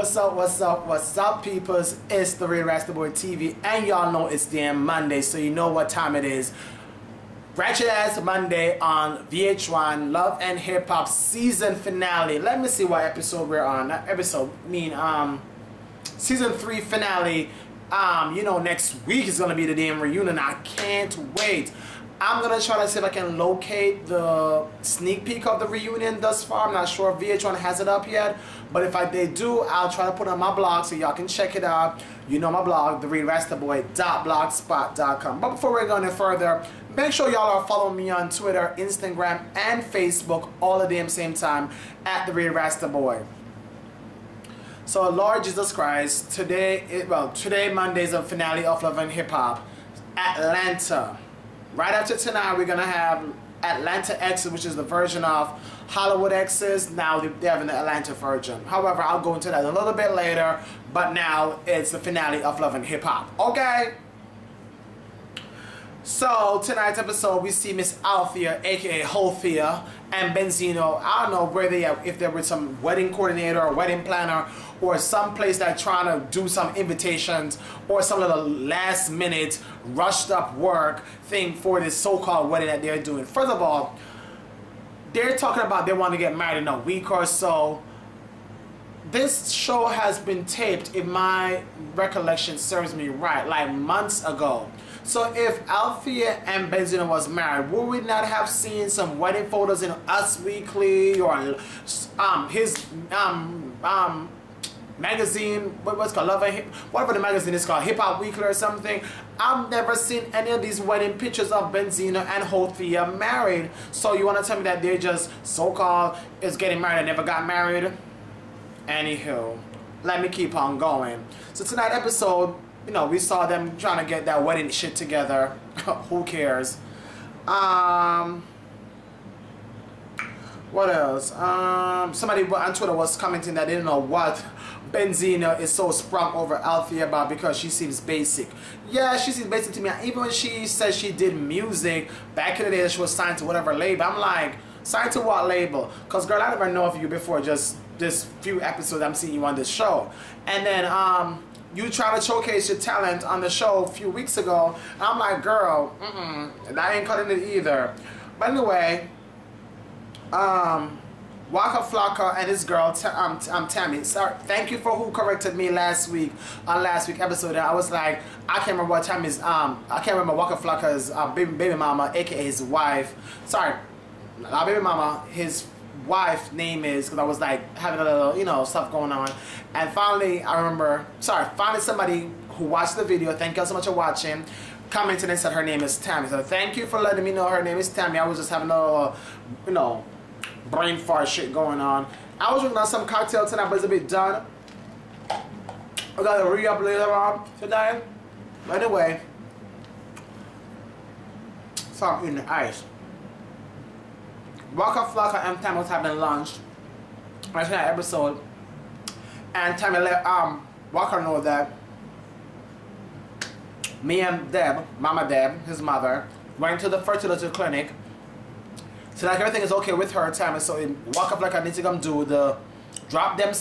What's up, what's up, peoples? It's the Real Rasta Boy TV, and y'all know it's damn Monday, so you know what time it is. Ratchet Ass Monday on VH1, Love and Hip Hop season finale. Let me see what episode we're on. Not episode, season 3 finale. You know, next week is gonna be the damn reunion. I can't wait. I'm gonna try to see if I can locate the sneak peek of the reunion thus far. I'm not sure if VH1 has it up yet, but if they do, I'll try to put it on my blog so y'all can check it out. You know my blog, therealrastaboy.blogspot.com. But before we go any further, make sure y'all are following me on Twitter, Instagram, and Facebook all at the damn same time at The Real Rasta Boy. So Lord Jesus Christ, today Monday is the finale of Love and Hip Hop, Atlanta. Right after tonight, we're gonna have Atlanta X, which is the version of Hollywood X's. Now they're having the Atlanta version. However, I'll go into that a little bit later. But now it's the finale of Love and Hip Hop. Okay. So tonight's episode, we see Miss Althea, aka Holthea, and Benzino. I don't know where they are, if they're with some wedding coordinator or wedding planner, or some place that's trying to do some invitations or some little last minute rushed up work thing for this so-called wedding that they're doing. First of all, they're talking about they want to get married in a week or so. This show has been taped, if my recollection serves me right, like months ago. So if Althea and Benzino was married, would we not have seen some wedding photos in Us Weekly or his magazine, what's called Love and Hip, whatever the magazine is called, Hip Hop Weekly or something? I've never seen any of these wedding pictures of Benzino and Holthea married. So you want to tell me that they just so-called is getting married and never got married? Anywho, let me keep on going. So tonight's episode, you know, we saw them trying to get that wedding shit together. Who cares? What else? Somebody on Twitter was commenting that they didn't know what Benzino is so sprung over Althea about because she seems basic. Yeah, she seems basic to me. Even when she said she did music back in the day, she was signed to whatever label. I'm like, signed to what label? Because girl, I never know of you before just this few episodes I'm seeing you on this show. And then you try to showcase your talent on the show a few weeks ago. And I'm like, girl, that ain't cutting it either. But anyway, Waka Flocka and his girl Tammy. Sorry, thank you for who corrected me last week on last week's episode. I was like, I can't remember what Tammy's I can't remember Waka Flocka's baby mama, aka his wife. Sorry, not baby mama, his wife name is, because I was like having a little, you know, stuff going on. And finally I remember, finally somebody who watched the video, thank you so much for watching, commented and said her name is Tammy. So thank you for letting me know her name is Tammy. I was just having a little, you know, brain fart shit going on. I was drinking on some cocktail tonight, but it's a bit done. I gotta re-up later on today. But anyway, so I'm eating the ice. Waka Flocka and Tammy was having lunch on that episode, and Tammy let Waka know that me and Deb, Mama Deb, his mother, went to the fertility clinic. So like everything is okay with her, Tammy. So Waka Flocka needs to come do the drop them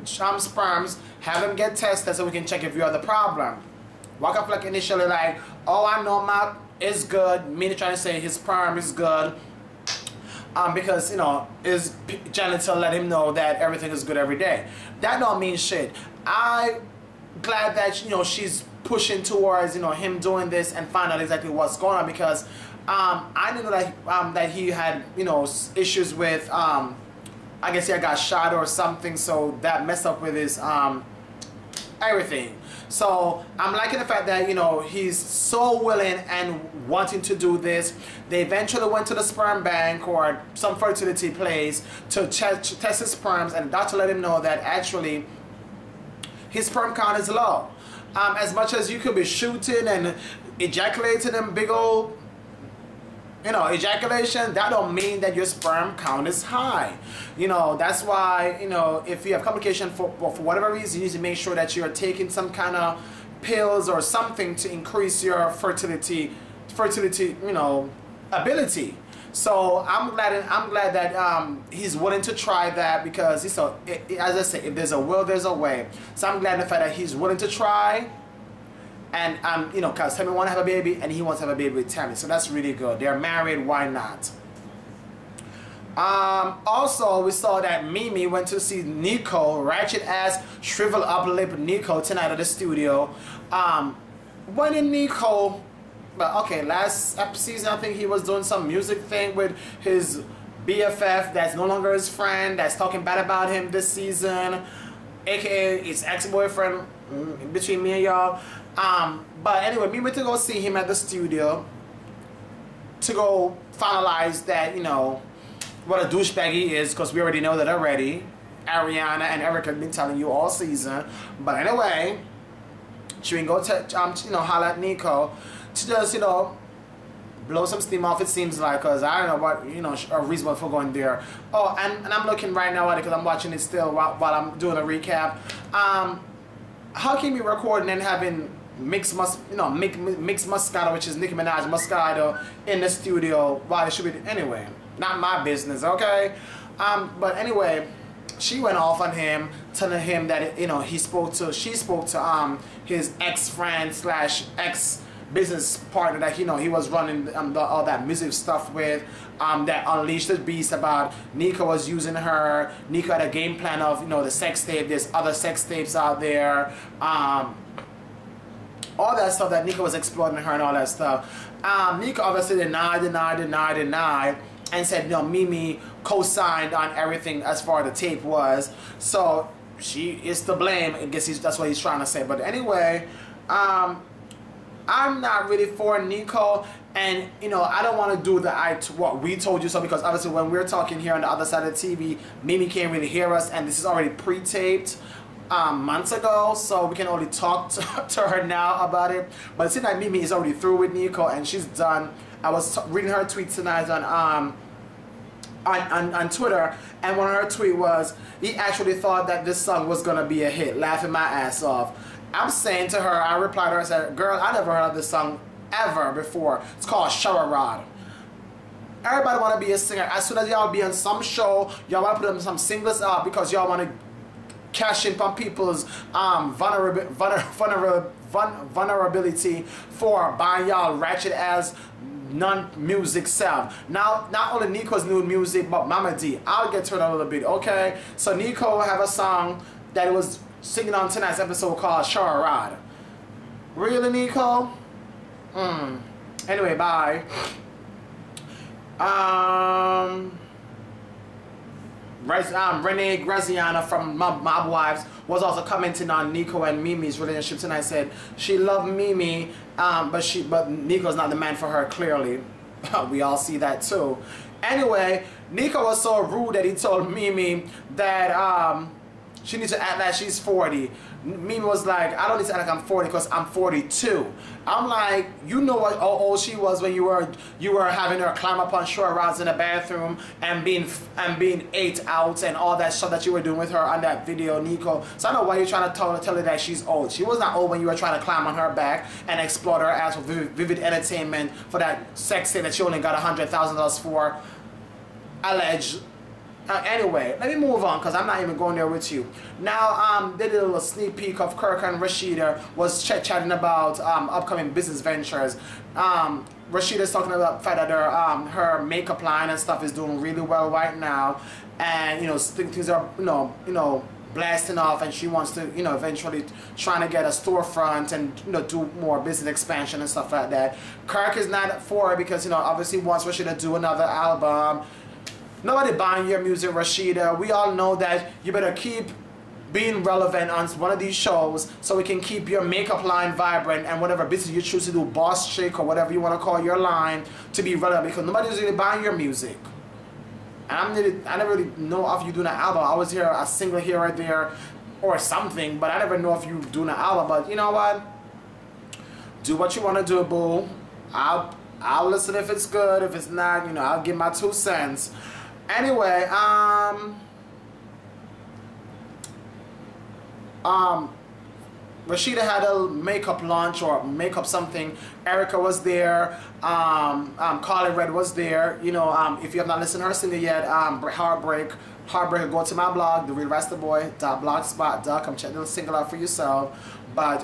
sperms, have them get tested so we can check if you have the problem. Waka Flocka initially like, oh, I know Matt is good. Me trying to say his sperm is good. Because, you know, his janitor let him know that everything is good every day. That don't mean shit. I'm glad that, you know, she's pushing towards, you know, him doing this and find out exactly what's going on, because I didn't know that that he had, you know, issues with I guess he had got shot or something, so that messed up with his everything. So I'm liking the fact that, you know, he's so willing and wanting to do this. They eventually went to the sperm bank or some fertility place to test his sperms, and the doctor let him know that actually his sperm count is low. As much as you could be shooting and ejaculating in big old, you know, ejaculation, that don't mean that your sperm count is high. You know, that's why, you know, if you have complication for whatever reason, you need to make sure that you're taking some kind of pills or something to increase your fertility, you know, ability. So I'm glad that he's willing to try that, because he's so, as I say, if there's a will, there's a way. So I'm glad the fact that he's willing to try, and you know, cause Tammy want to have a baby and he wants to have a baby with Tammy, so that's really good. They're married, why not? Also, we saw that Mimi went to see Nico, ratchet ass, shrivel up lip Nico tonight at the studio. When in Nico, but okay, last season I think he was doing some music thing with his BFF that's no longer his friend, that's talking bad about him this season, aka his ex-boyfriend, between me and y'all. But anyway, we went to go see him at the studio to go finalize that, you know, what a douchebag he is, because we already know that already. Ariana and Erica have been telling you all season. But anyway, she can go to, you know, holler at Nico to just, you know, blow some steam off, it seems like, because I don't know what, you know, a reason for going there. Oh, and I'm looking right now at it because I'm watching it still while I'm doing a recap. How can we recording and having mixed Moscato, which is Nicki Minaj Moscato, in the studio while it should be, anyway, not my business, okay? But anyway, she went off on him, telling him that, you know, she spoke to his ex-friend slash ex-business partner that, you know, he was running all that music stuff with, that unleashed the beast about Nico was using her. Nico had a game plan of, you know, the sex tape, there's other sex tapes out there, all that stuff that Nico was exploiting her and all that stuff. Nico obviously denied, and said, no, Mimi co-signed on everything as far as the tape was. So she is to blame. I guess that's what he's trying to say. But anyway, I'm not really for Nico. And, you know, I don't want to do what we told you so, because obviously when we're talking here on the other side of the TV, Mimi can't really hear us. And this is already pre-taped months ago, so we can only talk to her now about it. But it seems like Mimi is already through with Nico and she's done. I was reading her tweet tonight on Twitter, and one of her tweet was, he actually thought that this song was gonna be a hit, laughing my ass off. I'm saying to her, I replied to her, I said, girl, I never heard of this song ever before. It's called Shower Rod. Everybody wanna be a singer. As soon as y'all be on some show, y'all wanna put them some singles out because y'all wanna cash in on people's vulnerability for buying y'all ratchet ass non-music self. Now, not only Nico's new music, but Mama D. I'll get to it a little bit, okay? So Nico have a song that he was singing on tonight's episode called Shower Rod. Really, Nico? Anyway, bye. Renee Graziano from Mob Wives was also commenting on Nico and Mimi's relationship tonight. Said she loved Mimi, but Nico's not the man for her, clearly. We all see that too. Anyway, Nico was so rude that he told Mimi that she needs to act like she's 40. Mimi was like, I don't need to act like I'm 40 because I'm 42. I'm like, you know how old she was when you were having her climb up on short rods in the bathroom and being ate out and all that stuff that you were doing with her on that video, Nico. So I know why you're trying to tell her that she's old. She was not old when you were trying to climb on her back and exploit her ass with Vivid Entertainment for that sex tape that she only got $100,000 for, alleged. Anyway, let me move on because I'm not even going there with you. Now, they did a little sneak peek of Kirk and Rashida was chatting about upcoming business ventures. Rashida's talking about the fact that her makeup line and stuff is doing really well right now, and you know things are you know blasting off, and she wants to eventually trying to get a storefront and do more business expansion and stuff like that. Kirk is not for it because obviously wants Rashida to do another album. Nobody buying your music, Rashida. We all know that you better keep being relevant on one of these shows so we can keep your makeup line vibrant and whatever business you choose to do, boss chick or whatever you want to call your line, to be relevant, because nobody's really buying your music. And I never really know if you doing an album. I always hear a single here or there or something, but I never know if you doing an album. But you know what? Do what you want to do, boo. I'll listen if it's good. If it's not, I'll give my 2 cents. Anyway, Rashida had a makeup launch or makeup something. Erica was there. Carly Red was there. You know, if you have not listened to her single yet, Heartbreak, go to my blog, therealrastaboy.blogspot.com. Check the single out for yourself. But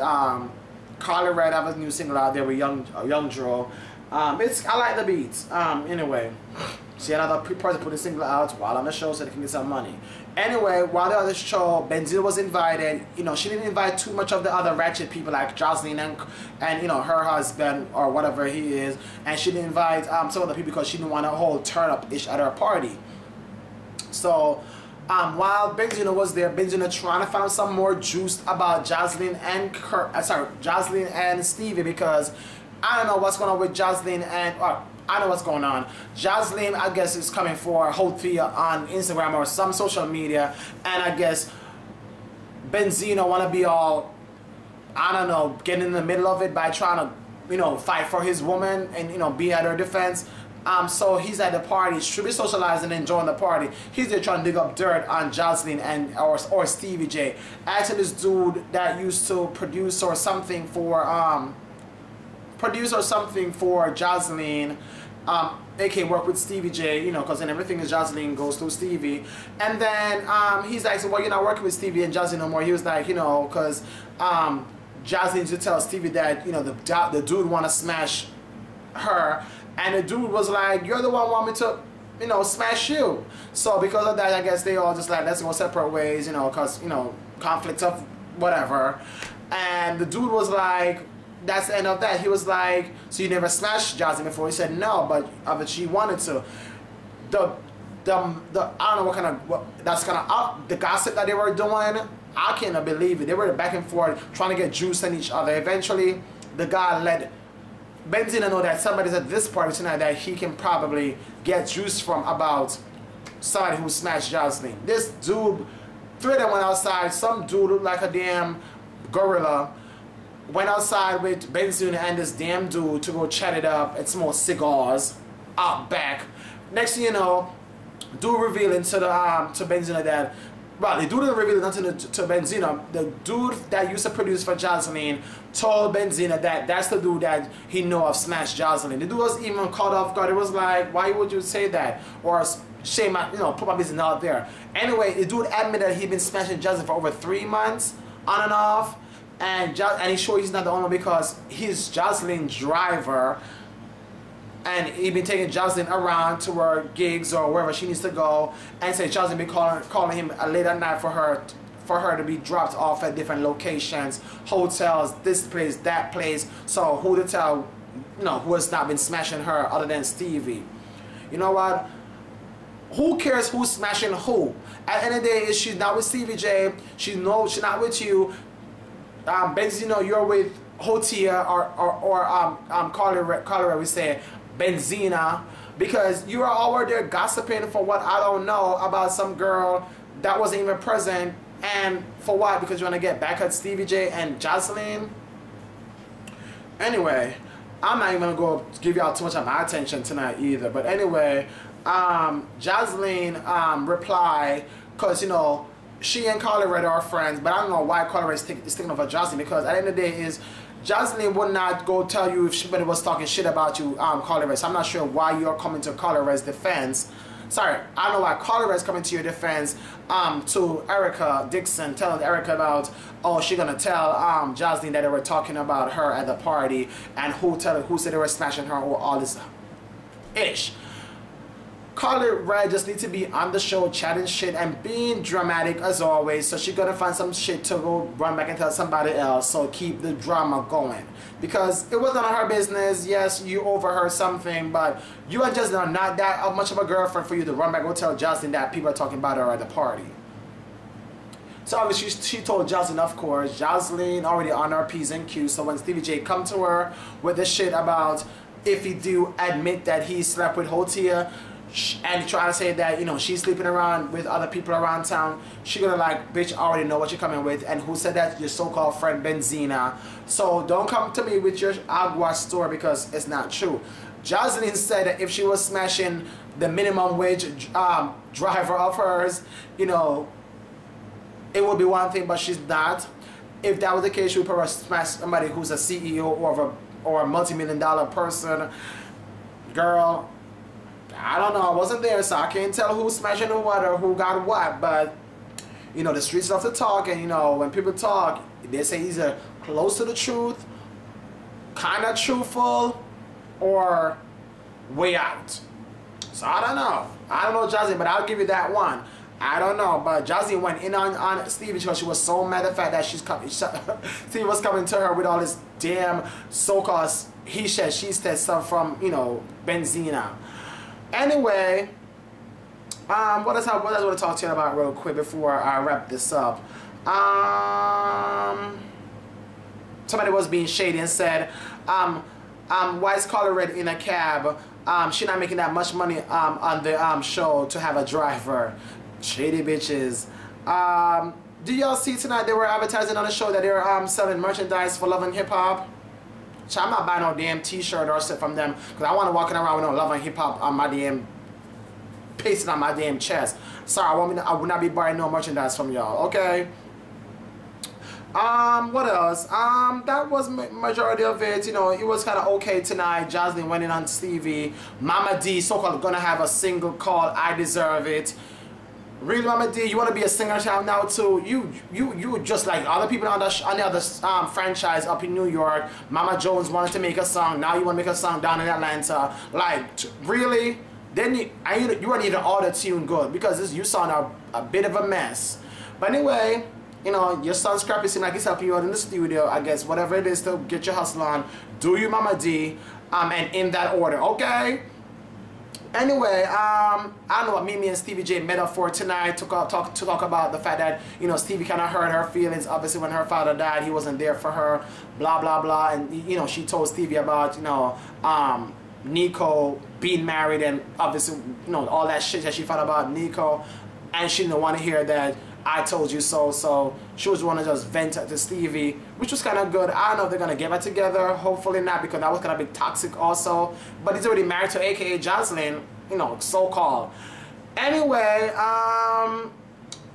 Carly Red have a new single out there with Young Dro. I like the beats. Anyway, she had another person put a single out while on the show so they can get some money. Anyway, while the other show, Benzino was invited. You know, she didn't invite too much of the other ratchet people like Jocelyn and you know, her husband or whatever he is, and she didn't invite some other people because she didn't want a whole turn up ish at her party. So while Benzino was there, Benzino trying to find some more juice about Jocelyn and Jocelyn and Stevie, because I don't know what's going on with Jocelyn and I know what's going on. Jocelyn, I guess, is coming for Hotia on Instagram or some social media, and I guess Benzino want to be all, I don't know, get in the middle of it by trying to, you know, fight for his woman and, you know, be at her defense. So he's at the party, should be socializing and enjoying the party. He's there trying to dig up dirt on Jocelyn and or Stevie J. Actually, this dude that used to produce or something for Jocelyn, aka work with Stevie J, you know, because then everything is Jocelyn goes through Stevie. And then he's like, so, well, you're not working with Stevie and Jocelyn no more. He was like, you know, because Jocelyn used to tell Stevie that, you know, the dude want to smash her, and the dude was like, you're the one who want me to, you know, smash you. So because of that, I guess they all just like, let's go separate ways, you know, because, you know, conflict of whatever. And the dude was like, that's the end of that. He was like, so you never smashed Jocelyn before? He said no, but she wanted to. I don't know what kind of, that's kind of the gossip that they were doing. I cannot believe it. They were back and forth trying to get juice on each other. Eventually, the guy let Benzino know that somebody's at this party tonight that he can probably get juice from about somebody who smashed Jocelyn. This dude, three of them went outside. Some dude looked like a damn gorilla. Went outside with Benzino and this damn dude to go chat it up and smoke cigars out back. Next thing you know, dude revealing to Benzino that, well, the dude didn't reveal nothing to Benzino. The dude that used to produce for Jocelyn told Benzino that that's the dude that he know of smashed Jocelyn. The dude was even caught off guard. It was like, why would you say that? Or shame, you know, put my business out there. Anyway, the dude admitted that he'd been smashing Jocelyn for over 3 months, on and off. And he's sure he's not the owner because he's Jocelyn's driver, and he's been taking Jocelyn around to her gigs or wherever she needs to go, and say Jocelyn been calling him late at night for her to be dropped off at different locations, hotels, this place, that place. So who to tell, you know, who has not been smashing her other than Stevie? You know what? Who cares who's smashing who? At the end of the day, she's not with Stevie J. She's not with you. Benzino, you're with Hotia or Carly, we say Benzina, because you are all over there gossiping for what I don't know about some girl that wasn't even present, and for what? Because you want to get back at Stevie J and Jocelyn. Anyway, I'm not even gonna go give y'all too much of my attention tonight either. But anyway, Jocelyn replied, because you know, she and Carly Red are friends, but I don't know why Carly Red is thinking of Jocelyn, because at the end of the day is Jocelyn would not go tell you if somebody was talking shit about you, Carly Red. So I'm not sure why you're coming to Carly Red's defense. Sorry, I don't know why Carly Red's coming to your defense, to Erica Dixon, telling Erica about, oh, she gonna tell Jocelyn that they were talking about her at the party, and who said they were smashing her, or all this ish. Carly Red just needs to be on the show chatting shit and being dramatic as always, so she's gonna find some shit to go run back and tell somebody else, so keep the drama going. Because it wasn't her business. Yes, you overheard something, but you are just not that much of a girlfriend for you to run back and go tell Jocelyn that people are talking about her at the party. So obviously she told Jocelyn, of course. Jocelyn already on her P's and Q's, so when Stevie J come to her with this shit about if he do admit that he slept with Hotia, and trying to say that, you know, she's sleeping around with other people around town, she gonna like, bitch, I already know what you're coming with. And who said that? Your so-called friend Benzina. So don't come to me with your agua story, because it's not true. Jocelyn said that if she was smashing the minimum wage driver of hers, you know, it would be one thing, but she's not. if that was the case, she would probably smash somebody who's a CEO or a multi-million-dollar person. Girl, I don't know. I wasn't there, so I can't tell who's smashing the what or who got what. But you know, the streets love to talk, and you know, when people talk, they say either close to the truth, kind of truthful, or way out. So I don't know. I don't know Jazzy, but I'll give you that one. I don't know, but Jazzy went in on Stevie because she was so mad at the fact that Stevie was coming to her with all this damn so-called he said, she said stuff from, you know, Benzina. Anyway, what else I want to talk to you about real quick before I wrap this up. Somebody was being shady and said, why is Color Red in a cab? She not making that much money on the show to have a driver. Shady bitches. Do y'all see tonight they were advertising on the show that they were selling merchandise for Love and Hip Hop? So I'm not buying no damn t-shirt or shit from them because I want to walking around with no Love and Hip Hop on my damn pasting on my damn chest. Sorry, I will not be buying no merchandise from y'all. Okay. What else? That was majority of it. You know, it was kind of okay tonight. Jocelyn went in on Stevie. Mama D, so-called gonna have a single called I Deserve It. Really, Mama D, you want to be a singer now too? You just like other people on the other franchise up in New York. Mama Jones wanted to make a song. Now you want to make a song down in Atlanta. Like, really? Then you weren't even auto-tune good because you sound a bit of a mess. But anyway, you know, your son Scrappy seems like he's helping you out in the studio. I guess whatever it is to get your hustle on, do you, Mama D, and in that order, okay? Anyway, I don't know what Mimi and Stevie J met up for tonight to talk about the fact that, you know, Stevie kind of hurt her feelings. Obviously, when her father died, he wasn't there for her, blah, blah, blah. And, you know, she told Stevie about, you know, Nico being married and obviously, you know, all that shit that she thought about Nico. And she didn't want to hear that I told you so. So she was want to just vent to Stevie, which was kind of good. I don't know if they're going to get back together. Hopefully not, because that was going to be toxic also. But he's already married to AKA Jocelyn, you know, so-called. Anyway,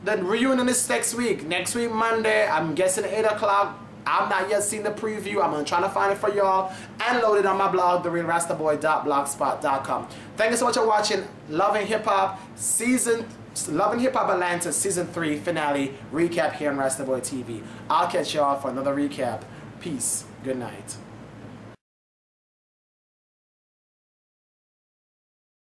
the reunion is next week. Next week, Monday, I'm guessing 8 o'clock. I've not yet seen the preview. I'm going to try to find it for y'all and load it on my blog, therealrastaboy.blogspot.com. Thank you so much for watching Love and Hip Hop Atlanta Season 3 finale recap here on Rastaboy TV. I'll catch y'all for another recap. Peace. Good night.